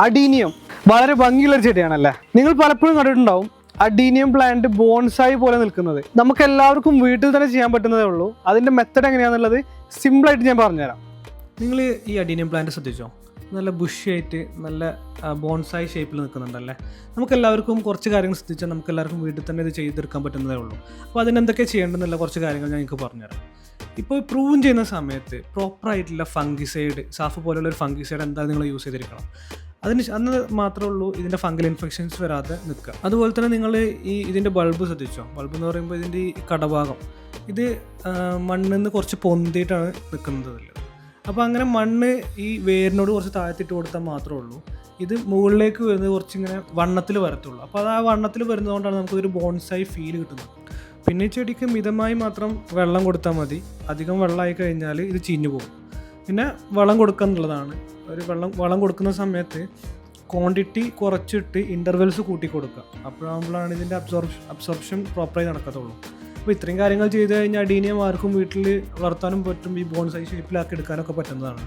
Adenium വളരെ ഭംഗിയുള്ള ഒരു ചെടിയാണല്ലേ. നിങ്ങൾ പലപ്പോഴും കണ്ടിട്ടുണ്ടാവും അഡീനിയം പ്ലാന്റ് ബോൺസായി പോലെ നിൽക്കുന്നത്. നമുക്ക് എല്ലാവർക്കും വീട്ടിൽ തന്നെ ചെയ്യാൻ പറ്റുന്നതേ ഉള്ളൂ. അതിൻ്റെ മെത്തഡ് എങ്ങനെയാണെന്നുള്ളത് സിമ്പിളായിട്ട് ഞാൻ പറഞ്ഞുതരാം. നിങ്ങൾ ഈ അഡീനിയം പ്ലാന്റ് ശ്രദ്ധിച്ചോ? നല്ല ബുഷിയായിട്ട് നല്ല ബോൺസായി ഷേപ്പിൽ നിൽക്കുന്നുണ്ടല്ലേ. നമുക്കെല്ലാവർക്കും കുറച്ച് കാര്യങ്ങൾ ശ്രദ്ധിച്ചാൽ നമുക്കെല്ലാവർക്കും വീട്ടിൽ തന്നെ ഇത് ചെയ്തെടുക്കാൻ പറ്റുന്നതേ ഉള്ളൂ. അപ്പോൾ അതിനെന്തൊക്കെ ചെയ്യേണ്ടതെന്നുള്ള കുറച്ച് കാര്യങ്ങൾ ഞാൻ നിങ്ങൾക്ക് പറഞ്ഞുതരാം. ഇപ്പോൾ പ്രൂൺ ചെയ്യുന്ന സമയത്ത് പ്രോപ്പറായിട്ടുള്ള ഫംഗിസൈഡ്, സാഫ് പോലുള്ള ഒരു ഫംഗിസൈഡ് എന്തായാലും നിങ്ങൾ യൂസ് ചെയ്തിരിക്കണം. അന്ന് മാത്രമേ ഉള്ളൂ ഇതിൻ്റെ ഫംഗൽ ഇൻഫെക്ഷൻസ് വരാതെ നിൽക്കുക. അതുപോലെ തന്നെ നിങ്ങൾ ഇതിൻ്റെ ബൾബ് ശ്രദ്ധിച്ചോ? ബൾബ് എന്ന് പറയുമ്പോൾ ഇതിൻ്റെ ഈ കടഭാഗം ഇത് മണ്ണിൽ നിന്ന് കുറച്ച് പൊന്തിയിട്ടാണ് നിൽക്കുന്നത്. അപ്പോൾ അങ്ങനെ മണ്ണ് ഈ വേരിനോട് കുറച്ച് താഴ്ത്തിട്ട് കൊടുത്താൽ മാത്രമേ ഉള്ളൂ ഇത് മുകളിലേക്ക് വരുന്നത് കുറച്ചിങ്ങനെ വണ്ണത്തിൽ വരത്തുള്ളൂ. അപ്പോൾ അത് ആ വണ്ണത്തിൽ വരുന്നതുകൊണ്ടാണ് നമുക്കൊരു ബോൺസായി ഫീൽ കിട്ടുന്നത്. പിന്നെ ഈ ചെടിക്ക് മിതമായി മാത്രം വെള്ളം കൊടുത്താൽ മതി. അധികം വെള്ളമായി കഴിഞ്ഞാൽ ഇത് ചീഞ്ഞു പോകും. പിന്നെ വളം കൊടുക്കുക എന്നുള്ളതാണ്. വളം കൊടുക്കുന്ന സമയത്ത് ക്വാണ്ടിറ്റി കുറച്ചിട്ട് ഇൻ്റർവെൽസ് കൂട്ടി കൊടുക്കുക. അപ്പോഴാകുമ്പോഴാണ് ഇതിൻ്റെ അബ്സോർപ്ഷൻ പ്രോപ്പറായി നടക്കത്തുള്ളൂ. അപ്പോൾ ഇത്രയും കാര്യങ്ങൾ ചെയ്ത് കഴിഞ്ഞാൽ അഡീനിയം ആർക്കും വീട്ടിൽ വളർത്താനും പറ്റും. ഈ ബോൺസായി ഷേപ്പിലാക്കി എടുക്കാനൊക്കെ പറ്റുന്നതാണ്.